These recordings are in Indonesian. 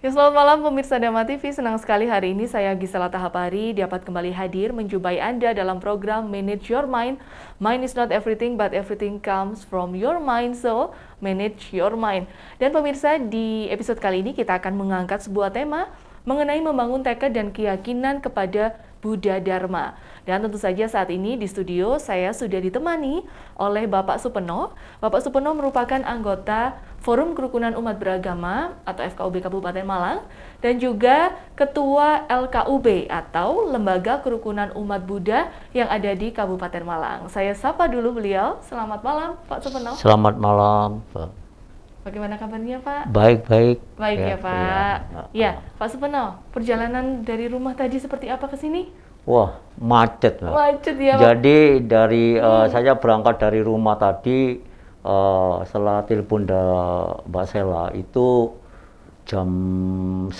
Ya, selamat malam pemirsa Dama TV, senang sekali hari ini saya Gisela Tahapari dapat kembali hadir menjumpai Anda dalam program Manage Your Mind. Mind is not everything, but everything comes from your mind, so manage your mind. Dan pemirsa, di episode kali ini kita akan mengangkat sebuah tema mengenai membangun tekad dan keyakinan kepada Buddha Dharma. Dan tentu saja saat ini di studio saya sudah ditemani oleh Bapak Supeno. Bapak Supeno merupakan anggota Forum Kerukunan Umat Beragama atau FKUB Kabupaten Malang dan juga Ketua LKUB atau Lembaga Kerukunan Umat Buddha yang ada di Kabupaten Malang. Saya sapa dulu beliau. Selamat malam Pak Supeno. Selamat malam, Pak. Bagaimana kabarnya Pak? Baik-baik. Baik ya Pak. Ya, Pak Supeno, perjalanan dari rumah tadi seperti apa ke sini? Wah, macet, Pak. Macet ya Pak. Jadi dari saya berangkat dari rumah tadi setelah telepon Mbak Sela itu jam 11.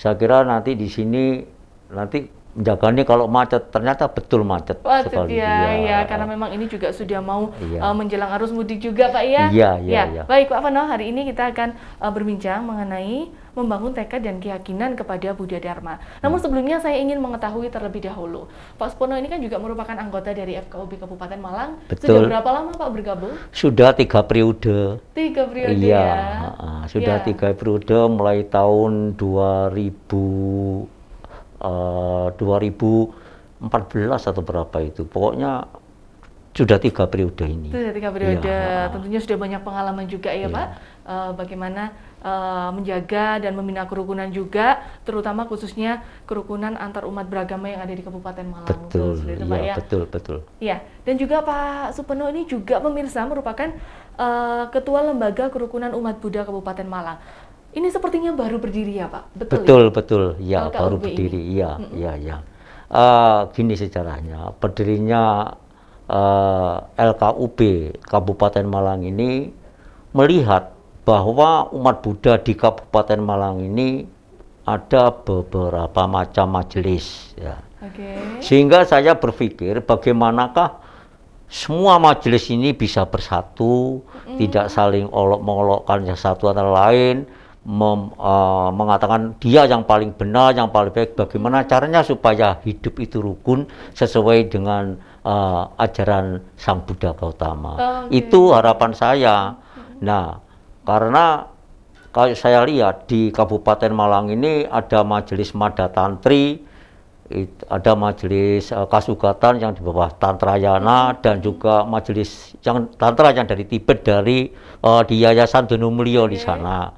Saya kira nanti di sini nanti menjaganya kalau macet, ternyata betul macet sekali. Ya, karena memang ini juga sudah mau menjelang arus mudik juga Pak ya. Iya. Baik Pak Fano, hari ini kita akan berbincang mengenai membangun tekad dan keyakinan kepada Buddha Dharma. Namun sebelumnya saya ingin mengetahui terlebih dahulu, Pak Supeno ini kan juga merupakan anggota dari FKUB Kabupaten Malang. Betul. Sudah berapa lama Pak bergabung? Sudah 3 periode. 3 periode iya, ya? Sudah 3 periode mulai tahun 2014 atau berapa itu. Pokoknya sudah 3 periode ini. Sudah 3 periode. Tentunya sudah banyak pengalaman juga ya Pak. Bagaimana menjaga dan membina kerukunan juga, terutama khususnya kerukunan antar umat beragama yang ada di Kabupaten Malang. Betul, betul. Iya, dan juga Pak Supeno ini juga pemirsa merupakan Ketua Lembaga Kerukunan Umat Buddha Kabupaten Malang. Ini sepertinya baru berdiri ya Pak? Betul. Ya, baru berdiri. Iya. Gini sejarahnya, berdirinya LKUB Kabupaten Malang ini melihat bahwa umat Buddha di Kabupaten Malang ini ada beberapa macam majelis. Ya. Sehingga saya berpikir bagaimanakah semua majelis ini bisa bersatu, tidak saling olok-mengolokkan satu antara lain, mengatakan dia yang paling benar, yang paling baik. Bagaimana caranya supaya hidup itu rukun sesuai dengan ajaran Sang Buddha Gautama. Itu harapan saya. Nah, karena kalau saya lihat di Kabupaten Malang ini ada majelis Mada Tantri, ada majelis Kasugatan yang di bawah Tantrayana, dan juga majelis yang Tantra yang dari Tibet dari di Yayasan Dono Mulyo di sana.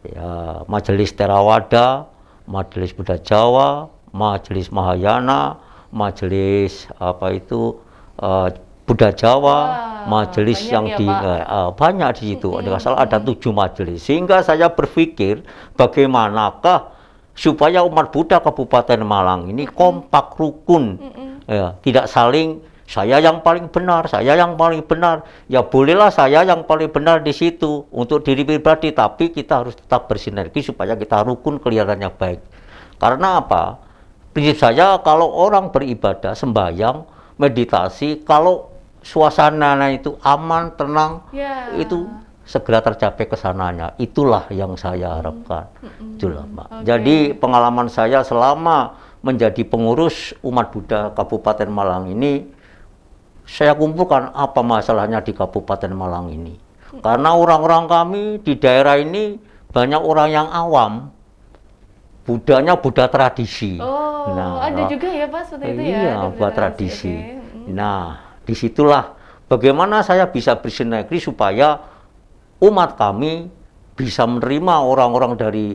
Ya, majelis Theravada, majelis Buddha Jawa, majelis Mahayana, majelis Buddha Jawa, majelis yang di banyak di situ. Ada 7 majelis. Sehingga saya berpikir bagaimanakah supaya umat Buddha Kabupaten Malang ini kompak, rukun, tidak saling saya yang paling benar, saya yang paling benar. Ya bolehlah saya yang paling benar di situ untuk diri pribadi, tapi kita harus tetap bersinergi supaya kita rukun, kelihatannya baik. Karena apa? Prinsip saya kalau orang beribadah, sembahyang, meditasi, kalau suasananya itu aman, tenang, itu segera tercapai kesananya. Itulah yang saya harapkan. Itulah, Mbak. Jadi pengalaman saya selama menjadi pengurus umat Buddha Kabupaten Malang ini, saya kumpulkan apa masalahnya di Kabupaten Malang ini. Karena orang-orang kami di daerah ini banyak orang yang awam. Buddhanya Buddha tradisi. Ada juga ya Pak seperti itu ya? Iya, buat tradisi. Nah, disitulah bagaimana saya bisa bersinergi supaya umat kami bisa menerima orang-orang dari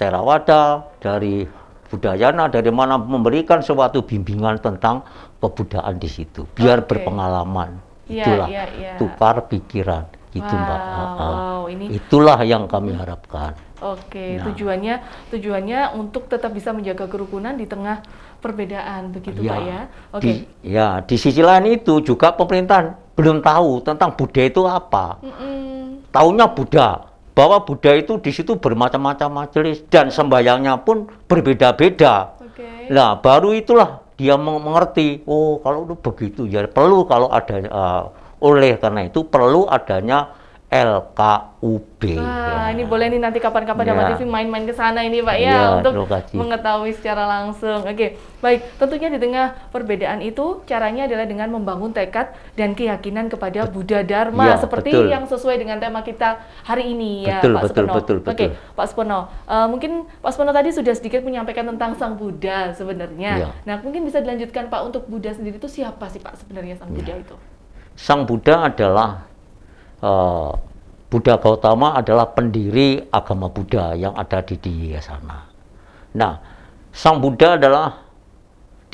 Theravada, dari Buddhayana, dari mana memberikan suatu bimbingan tentang kebudayaan di situ, biar berpengalaman. Itulah tukar pikiran, gitu Mbak. Itulah yang kami harapkan. Tujuannya untuk tetap bisa menjaga kerukunan di tengah perbedaan, begitu Pak ya? Di sisi lain itu juga pemerintah belum tahu tentang Buddha itu apa. Taunya Buddha, bahwa Buddha itu di situ bermacam-macam majelis dan sembahyangnya pun berbeda-beda. Nah, baru itulah dia mengerti, oh kalau itu begitu ya perlu kalau ada oleh karena itu perlu adanya LKUB. Wah, ini boleh nih nanti kapan-kapan Dharma TV main-main ke sana ini Pak ya, untuk mengetahui secara langsung. Oke, baik. Tentunya di tengah perbedaan itu caranya adalah dengan membangun tekad dan keyakinan kepada Buddha Dharma seperti yang sesuai dengan tema kita hari ini ya, Pak Supono. Oke, Pak Supono. Mungkin Pak Supono tadi sudah sedikit menyampaikan tentang Sang Buddha sebenarnya. Nah, mungkin bisa dilanjutkan Pak, untuk Buddha sendiri itu siapa sih Pak sebenarnya Sang Buddha itu? Sang Buddha adalah Buddha Gautama adalah pendiri agama Buddha yang ada di dia sana. Nah, Sang Buddha adalah,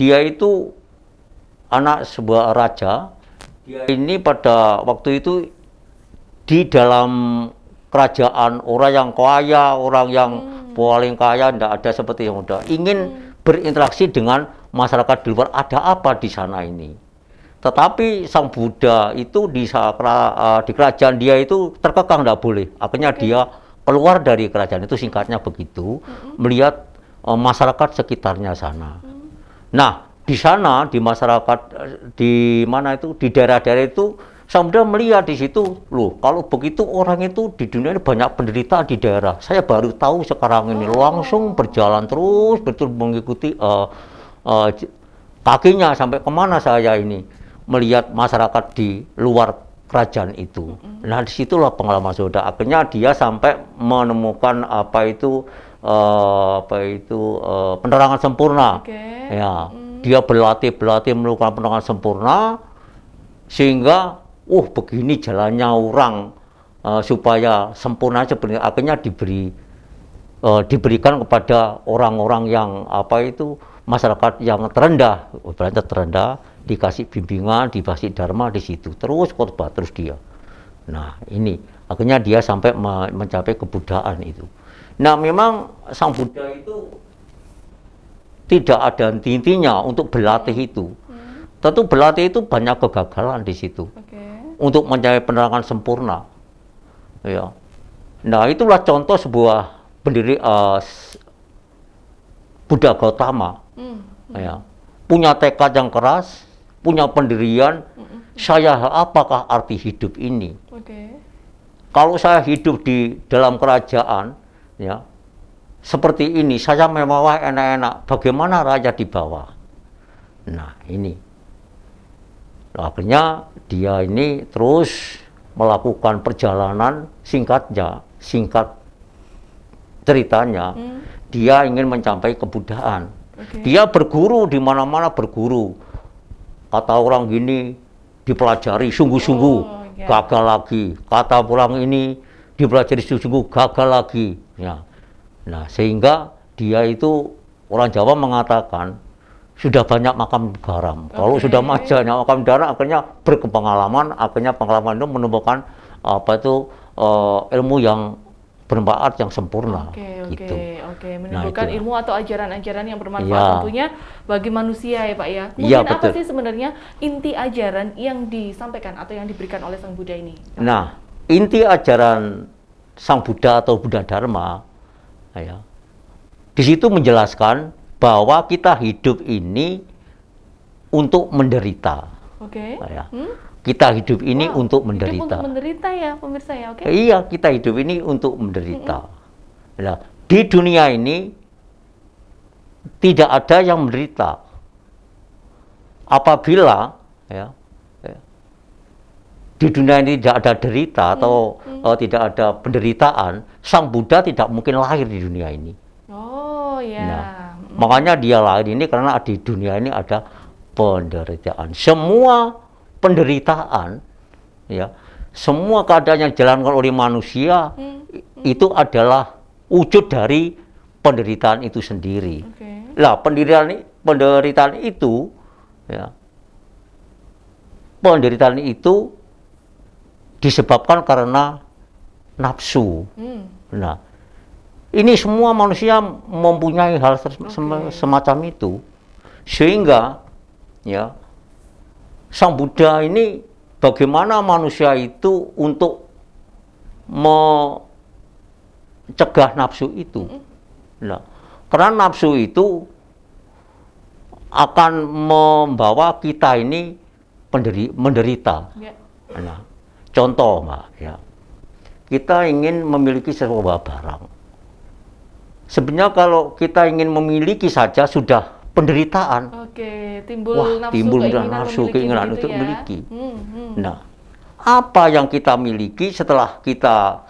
dia itu anak sebuah raja. Dia ini pada waktu itu di dalam kerajaan orang yang kaya, orang yang paling kaya, tidak ada seperti yang muda. Ingin berinteraksi dengan masyarakat di luar, ada apa di sana ini. Tetapi Sang Buddha itu di kerajaan dia itu terkekang, tidak boleh. Akhirnya dia keluar dari kerajaan itu, singkatnya begitu, melihat masyarakat sekitarnya sana. Nah, di sana, di masyarakat, di mana itu, di daerah-daerah itu, Sang Buddha melihat di situ, loh, kalau begitu orang itu di dunia ini banyak penderita di daerah. Saya baru tahu sekarang ini, langsung berjalan terus, betul mengikuti kakinya sampai kemana saya ini. Melihat masyarakat di luar kerajaan itu. Nah, disitulah pengalaman Soda. Akhirnya dia sampai menemukan penerangan sempurna. Ya, dia berlatih melakukan penerangan sempurna sehingga, begini jalannya orang supaya sempurna sebenarnya. Akhirnya diberikan kepada orang-orang yang masyarakat yang terendah, dikasih bimbingan, dikasih dharma di situ, terus khotbah terus dia. Nah, ini akhirnya dia sampai mencapai kebudayaan itu. Nah, memang Sang Buddha itu tidak ada intinya untuk berlatih itu. Tentu berlatih itu banyak kegagalan di situ untuk mencapai penerangan sempurna. Ya. Nah, itulah contoh sebuah pendiri Buddha Gautama. Ya. Punya tekad yang keras, punya pendirian. Apakah arti hidup ini? Kalau saya hidup di dalam kerajaan, ya, seperti ini, saya mewah enak-enak, bagaimana rakyat di bawah? Nah, ini. Akhirnya dia ini terus melakukan perjalanan singkat ceritanya, dia ingin mencapai kebudayaan. Dia berguru di mana-mana, berguru. Kata orang gini dipelajari sungguh-sungguh, gagal lagi. Kata orang ini dipelajari sungguh-sungguh, gagal lagi. Ya. Nah, sehingga dia itu, orang Jawa mengatakan sudah banyak makam garam. Kalau sudah banyak makam garam, akhirnya berpengalaman, akhirnya pengalaman itu menumbuhkan ilmu yang bermanfaat, yang sempurna. Menumbuhkan ilmu atau ajaran-ajaran yang bermanfaat tentunya bagi manusia ya Pak ya. Mungkin apa sih sebenarnya inti ajaran yang disampaikan atau yang diberikan oleh Sang Buddha ini? Nah, inti ajaran Sang Buddha atau Buddha Dharma, ya, di situ menjelaskan bahwa kita hidup ini untuk menderita. Ya. Kita hidup ini untuk menderita. Hidup untuk menderita ya, pemirsa ya, Iya, kita hidup ini untuk menderita. Nah, di dunia ini tidak ada yang menderita. Apabila di dunia ini tidak ada derita atau tidak ada penderitaan, Sang Buddha tidak mungkin lahir di dunia ini. Nah, makanya dia lahir ini karena di dunia ini ada penderitaan. Semua penderitaan, ya, semua keadaan yang dijalankan oleh manusia itu adalah wujud dari penderitaan itu sendiri. Lah, penderitaan itu, ya, penderitaan itu disebabkan karena nafsu. Nah, ini semua manusia mempunyai hal semacam itu, sehingga, ya, Sang Buddha ini bagaimana manusia itu untuk mencegah nafsu itu. Nah, karena nafsu itu akan membawa kita ini menderita. Nah, contoh, Mbak, ya. kita ingin memiliki sebuah barang. Sebenarnya kalau kita ingin memiliki saja sudah penderitaan. Oke, timbul nafsu, keinginan untuk ya? memiliki. Nah, apa yang kita miliki setelah kita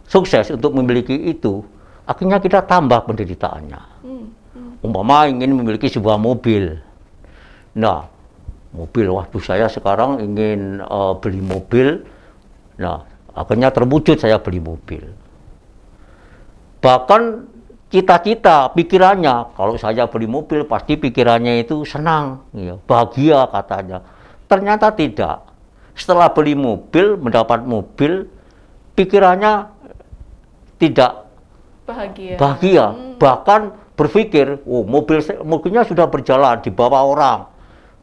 sukses untuk memiliki itu, akhirnya kita tambah penderitaannya. Umpama ingin memiliki sebuah mobil. Nah, mobil, waduh saya sekarang ingin beli mobil. Nah, akhirnya terwujud saya beli mobil. Bahkan cita-cita, pikirannya, kalau saya beli mobil pasti pikirannya itu senang, ya, bahagia katanya. Ternyata tidak. Setelah beli mobil, mendapat mobil, pikirannya tidak bahagia. Bahkan berpikir, oh mobilnya sudah berjalan di bawah orang.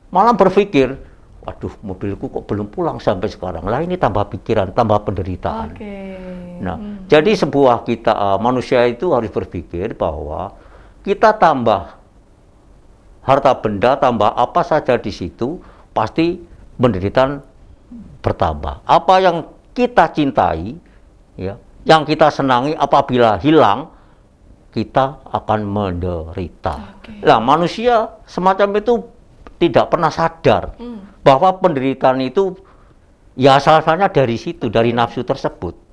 Malah berpikir, waduh mobilku kok belum pulang sampai sekarang. Lah ini tambah pikiran, tambah penderitaan. Nah, jadi sebuah manusia itu harus berpikir bahwa kita tambah harta benda, tambah apa saja di situ, pasti penderitaan bertambah. Apa yang kita cintai, ya, yang kita senangi apabila hilang, kita akan menderita. Nah, manusia semacam itu tidak pernah sadar bahwa penderitaan itu ya asal-asalnya dari situ, dari nafsu tersebut.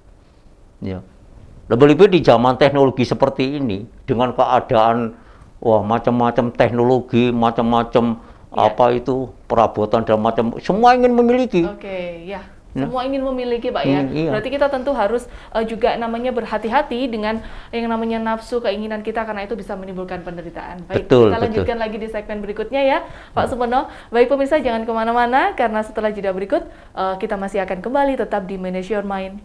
Ya. Lebih-lebih di zaman teknologi seperti ini, dengan keadaan macam-macam teknologi, macam-macam apa itu perabotan dan macam, semua ingin memiliki. Semua ingin memiliki, Pak, ya. Berarti kita tentu harus juga namanya berhati-hati dengan yang namanya nafsu, keinginan kita, karena itu bisa menimbulkan penderitaan. Baik, kita lanjutkan lagi di segmen berikutnya ya, Pak Supono. Baik pemirsa, jangan kemana-mana, karena setelah jeda berikut kita masih akan kembali tetap di Manage Your Mind.